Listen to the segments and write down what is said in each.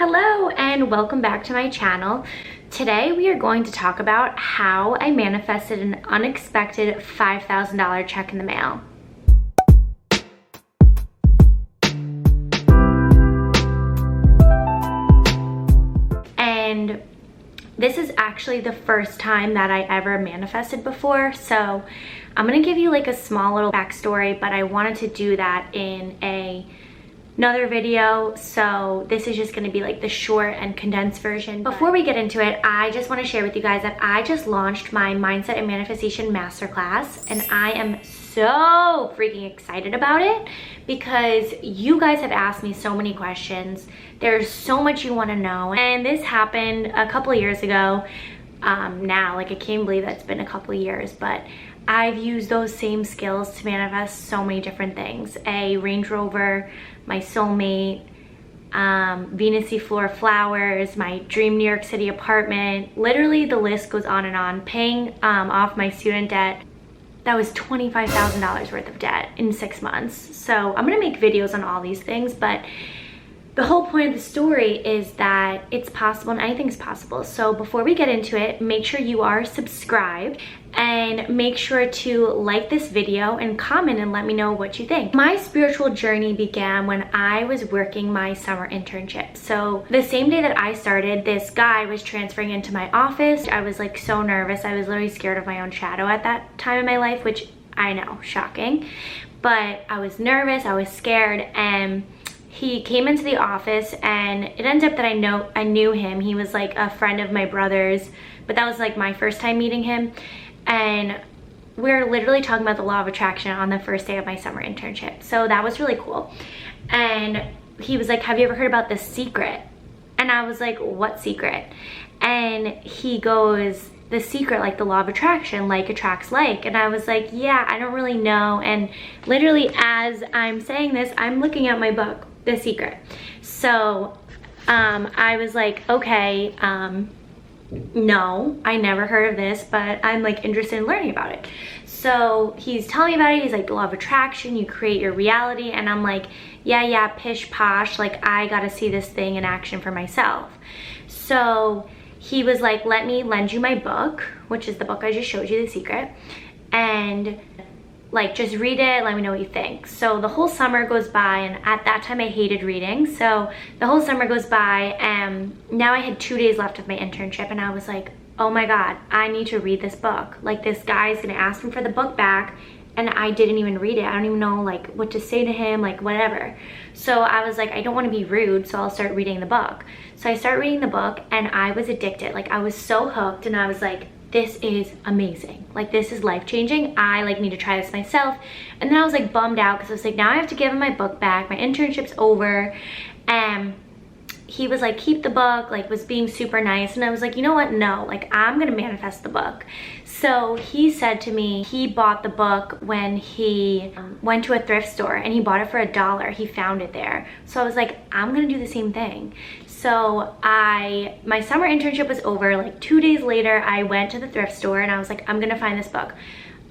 Hello and welcome back to my channel. Today we are going to talk about how I manifested an unexpected $5,000 check in the mail. And this is actually the first time that I ever manifested before, so I'm gonna give you like a small little backstory, but I wanted to do that in another video, so this is just going to be like the short and condensed version. Before we get into it, I just want to share with you guys that I just launched my Mindset and Manifestation Masterclass, and I am so freaking excited about it because you guys have asked me so many questions. There's so much you want to know, and this happened a couple of years ago. Now, like, I can't believe that's been a couple of years, but I've used those same skills to manifest so many different things. A Range Rover, my soulmate, Venus seafloor flowers, my dream New York City apartment. Literally the list goes on and on. Paying off my student debt. That was $25,000 worth of debt in 6 months. So I'm gonna make videos on all these things, but the whole point of the story is that it's possible and anything's possible. So before we get into it, make sure you are subscribed and make sure to like this video and comment and let me know what you think. My spiritual journey began when I was working my summer internship. So the same day that I started, this guy was transferring into my office. I was like so nervous. I was literally scared of my own shadow at that time in my life, which I know, shocking. But I was nervous, I was scared, and he came into the office, and it ended up that I knew him. He was like a friend of my brother's, but that was like my first time meeting him. And we're literally talking about the law of attraction on the first day of my summer internship. So that was really cool. And he was like, have you ever heard about The Secret? And I was like, what secret? And he goes, The Secret, like the law of attraction, like attracts like. And I was like, yeah, I don't really know. And literally as I'm saying this, I'm looking at my book, The Secret. So I was like, okay, no, I never heard of this, but I'm like interested in learning about it. So he's telling me about it. He's like, the law of attraction, you create your reality. And I'm like, yeah, pish posh, like I gotta see this thing in action for myself. So he was like, let me lend you my book, which is the book I just showed you, The Secret, and like just read it, let me know what you think. So the whole summer goes by, and at that time I hated reading. So the whole summer goes by, and now I had 2 days left of my internship, and I was like, oh my God, I need to read this book. Like, this guy's gonna ask me for the book back, and I didn't even read it. I don't even know like what to say to him, like whatever. So I was like, I don't want to be rude, so I'll start reading the book. So I start reading the book, and I was addicted. Like, I was so hooked, and I was like, this is amazing. Like, this is life-changing. I like need to try this myself. And then I was like bummed out because I was like, now I have to give him my book back. My internship's over. And he was like, keep the book, like was being super nice. And I was like, you know what? No, like I'm gonna manifest the book. So he said to me, he bought the book when he went to a thrift store, and he bought it for $1. He found it there. So I was like, I'm gonna do the same thing. So my summer internship was over. Like 2 days later, I went to the thrift store, and I was like, I'm gonna find this book.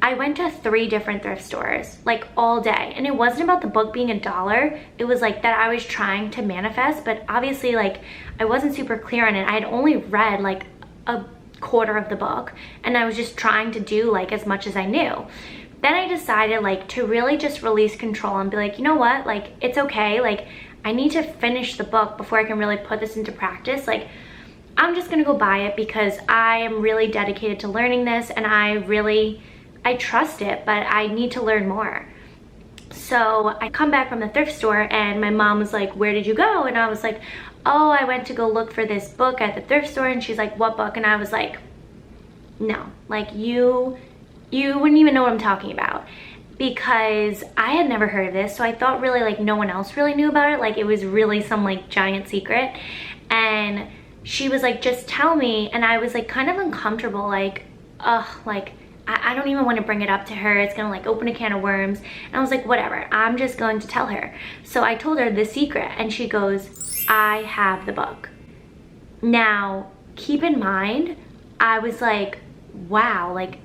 I went to 3 different thrift stores, like all day. And it wasn't about the book being $1. It was like that I was trying to manifest, but obviously like I wasn't super clear on it. I had only read like a quarter of the book, and I was just trying to do like as much as I knew. Then I decided like to really just release control and be like, you know what? Like, it's okay. Like, I need to finish the book before I can really put this into practice. Like, I'm just gonna go buy it because I am really dedicated to learning this, and I trust it, but I need to learn more. So I come back from the thrift store, and my mom was like, where did you go? And I was like, oh, I went to go look for this book at the thrift store. And she's like, what book? And I was like, no, like you wouldn't even know what I'm talking about, because I had never heard of this. So I thought really like no one else really knew about it. Like, it was really some like giant secret. And she was like, just tell me. And I was like kind of uncomfortable, like, ugh, like I don't even want to bring it up to her. It's gonna like open a can of worms. And I was like, whatever, I'm just going to tell her. So I told her The Secret, and she goes, I have the book. Now, keep in mind, I was like, wow, like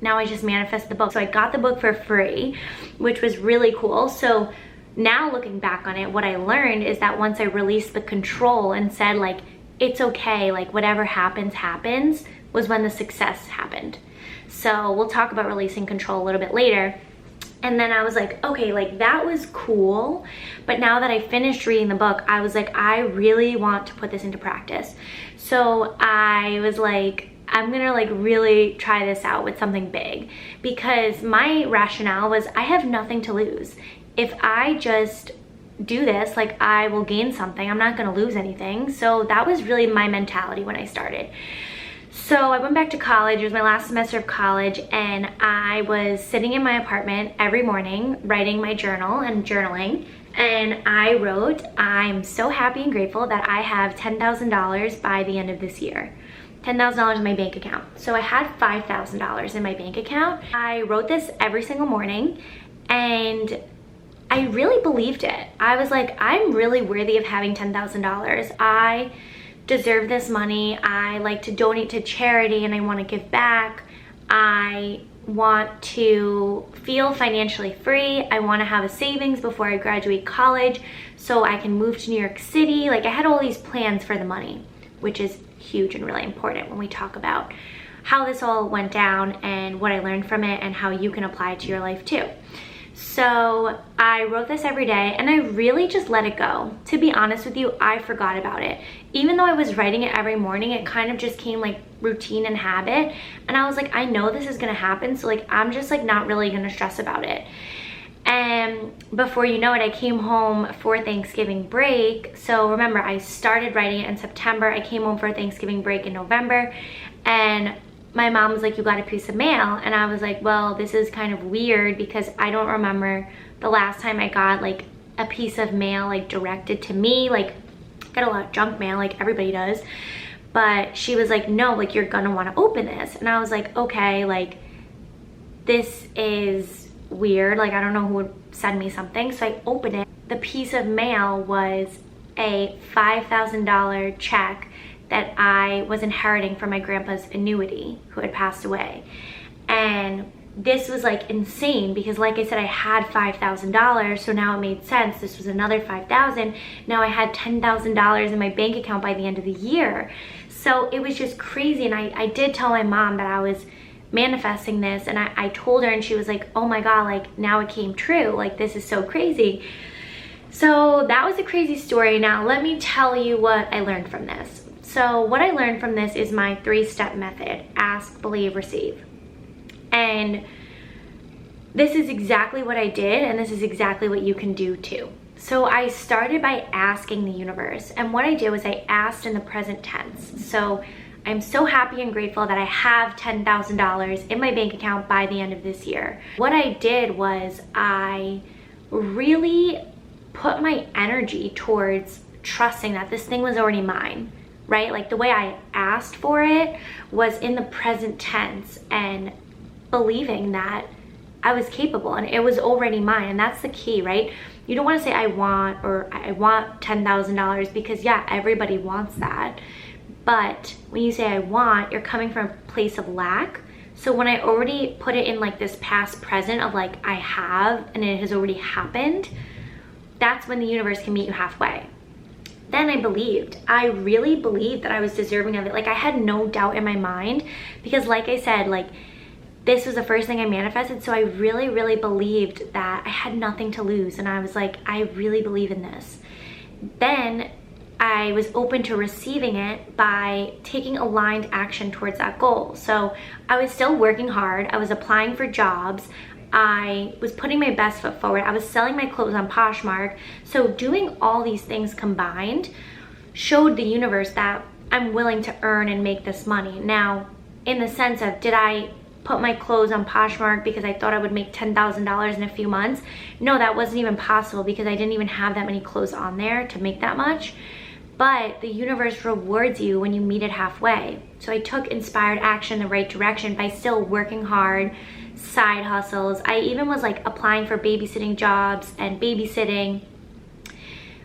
now I just manifest the book. So I got the book for free, which was really cool. So now looking back on it, what I learned is that once I released the control and said like, it's okay, like whatever happens, happens, was when the success happened. So we'll talk about releasing control a little bit later. And then I was like, okay, like that was cool. But now that I finished reading the book, I was like, I really want to put this into practice. So I was like, I'm gonna like really try this out with something big, because my rationale was I have nothing to lose. If I just do this, like I will gain something. I'm not gonna lose anything. So that was really my mentality when I started. So I went back to college. It was my last semester of college, and I was sitting in my apartment every morning writing my journal and journaling. And I wrote, I'm so happy and grateful that I have $10,000 by the end of this year. $10,000 in my bank account. So I had $5,000 in my bank account. I wrote this every single morning, and I really believed it. I was like, I'm really worthy of having $10,000. I deserve this money. I like to donate to charity, and I want to give back. I want to feel financially free. I want to have a savings before I graduate college so I can move to New York City. Like I had all these plans for the money, which is huge and really important when we talk about how this all went down and what I learned from it and how you can apply it to your life too. So I wrote this every day, and I really just let it go. To be honest with you, I forgot about it. Even though I was writing it every morning, it kind of just came like routine and habit. And I was like, I know this is gonna happen, so like I'm just like not really gonna stress about it. And before you know it, I came home for Thanksgiving break. So remember, I started writing it in September. I came home for Thanksgiving break in November, and my mom was like, you got a piece of mail. And I was like, well, this is kind of weird because I don't remember the last time I got like a piece of mail like directed to me. Like I get a lot of junk mail like everybody does. But she was like, no, like you're gonna wanna open this. And I was like, okay, like this is weird. Like I don't know who would send me something. So I opened it. The piece of mail was a $5,000 check that I was inheriting from my grandpa's annuity who had passed away. And this was like insane because like I said, I had $5,000, so now it made sense. This was another $5,000. Now I had $10,000 in my bank account by the end of the year. So it was just crazy. And I did tell my mom that I was manifesting this, and I told her, and she was like, oh my God, like now it came true. Like this is so crazy. So that was a crazy story. Now let me tell you what I learned from this. So what I learned from this is my 3-step method: ask, believe, receive. And this is exactly what I did, and this is exactly what you can do too. So I started by asking the universe, and what I did was I asked in the present tense. So I'm so happy and grateful that I have $10,000 in my bank account by the end of this year. What I did was I really put my energy towards trusting that this thing was already mine. Right? Like the way I asked for it was in the present tense and believing that I was capable and it was already mine. And that's the key, right? You don't want to say I want, or I want $10,000, because yeah, everybody wants that. But when you say I want, you're coming from a place of lack. So when I already put it in like this past present of like I have and it has already happened, that's when the universe can meet you halfway. Then I believed. I really believed that I was deserving of it. Like I had no doubt in my mind, because like I said, like this was the first thing I manifested. So I really, really believed that I had nothing to lose. And I was like, I really believe in this. Then I was open to receiving it by taking aligned action towards that goal. So I was still working hard. I was applying for jobs. I was putting my best foot forward. I was selling my clothes on Poshmark. So doing all these things combined showed the universe that I'm willing to earn and make this money. Now, in the sense of, did I put my clothes on Poshmark because I thought I would make $10,000 in a few months? No, that wasn't even possible because I didn't even have that many clothes on there to make that much. But the universe rewards you when you meet it halfway. So I took inspired action in the right direction by still working hard, side hustles. I even was like applying for babysitting jobs and babysitting,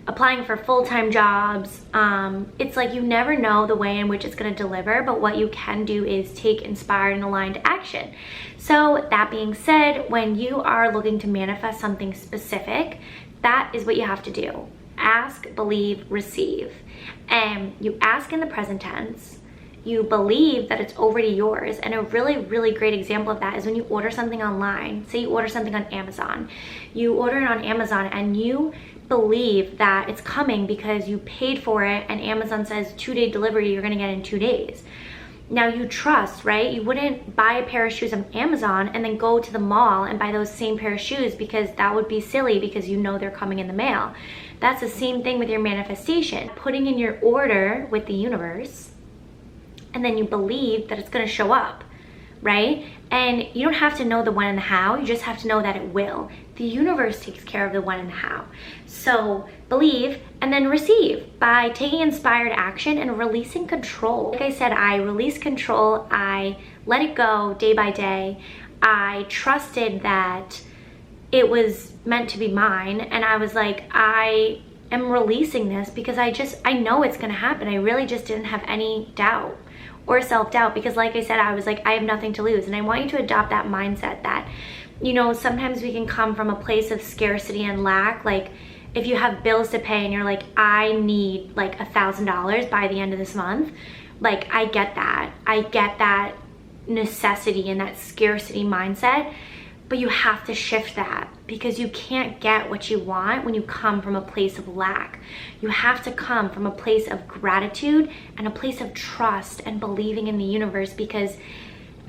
applying for full-time jobs. It's like you never know the way in which it's going to deliver, but what you can do is take inspired and aligned action. So that being said, when you are looking to manifest something specific, That is what you have to do. Ask, believe, receive. And you ask in the present tense. You believe that it's already yours. And a really, really great example of that is when you order something online. Say you order something on Amazon. You order it on Amazon and you believe that it's coming because you paid for it and Amazon says 2-day delivery, you're gonna get in 2 days. Now you trust, right? You wouldn't buy a pair of shoes on Amazon and then go to the mall and buy those same pair of shoes because that would be silly because you know they're coming in the mail. That's the same thing with your manifestation. Putting in your order with the universe, and then you believe that it's gonna show up, right? And you don't have to know the when and the how, you just have to know that it will. The universe takes care of the when and the how. So believe and then receive by taking inspired action and releasing control. Like I said, I released control, I let it go day by day. I trusted that it was meant to be mine, and I was like, I am releasing this because I know it's gonna happen. I really just didn't have any doubt or self-doubt because like I said, I was like, I have nothing to lose. And I want you to adopt that mindset that, you know, sometimes we can come from a place of scarcity and lack. Like if you have bills to pay and you're like, I need like $1,000 by the end of this month. Like I get that necessity and that scarcity mindset. But you have to shift that because you can't get what you want when you come from a place of lack. You have to come from a place of gratitude and a place of trust and believing in the universe, because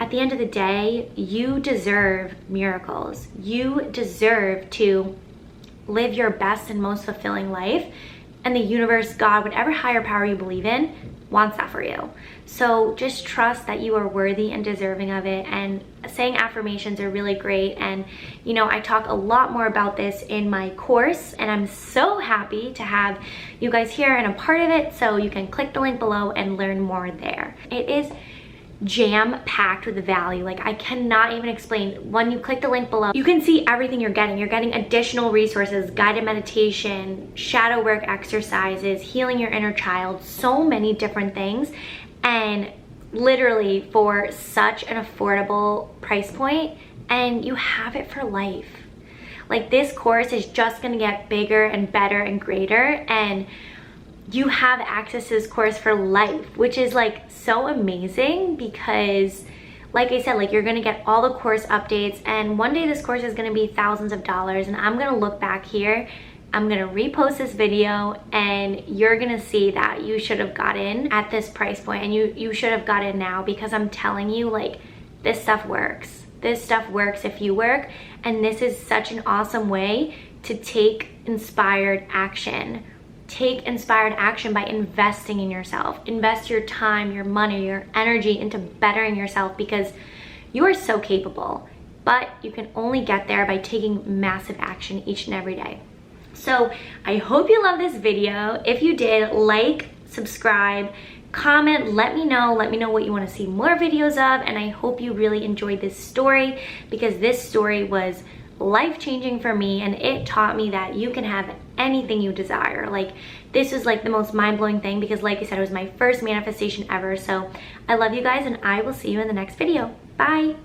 at the end of the day, you deserve miracles. You deserve to live your best and most fulfilling life. And the universe, God, whatever higher power you believe in, wants that for you. So just trust that you are worthy and deserving of it. And saying affirmations are really great. And you know, I talk a lot more about this in my course, and I'm so happy to have you guys here and a part of it. So you can click the link below and learn more there. It is jam-packed with value. Like I cannot even explain. When you click the link below, you can see everything you're getting. You're getting additional resources, guided meditation, shadow work exercises, healing your inner child, so many different things. And literally for such an affordable price point, and you have it for life. Like this course is just gonna get bigger and better and greater, and you have access to this course for life, which is like so amazing because like I said, like you're gonna get all the course updates, and one day this course is gonna be thousands of dollars, and I'm gonna look back here, I'm gonna repost this video, and you're gonna see that you should have got in at this price point, and you should have got in now, because I'm telling you, like, this stuff works. This stuff works if you work, and this is such an awesome way to take inspired action. Take inspired action by investing in yourself. Invest your time, your money, your energy into bettering yourself, because you are so capable, but you can only get there by taking massive action each and every day. So I hope you love this video. If you did, like, subscribe, comment, let me know what you want to see more videos of, and I hope you really enjoyed this story, because this story was life-changing for me, and it taught me that you can have anything you desire. Like, this was like the most mind-blowing thing, because like I said, it was my first manifestation ever. So I love you guys, and I will see you in the next video. Bye.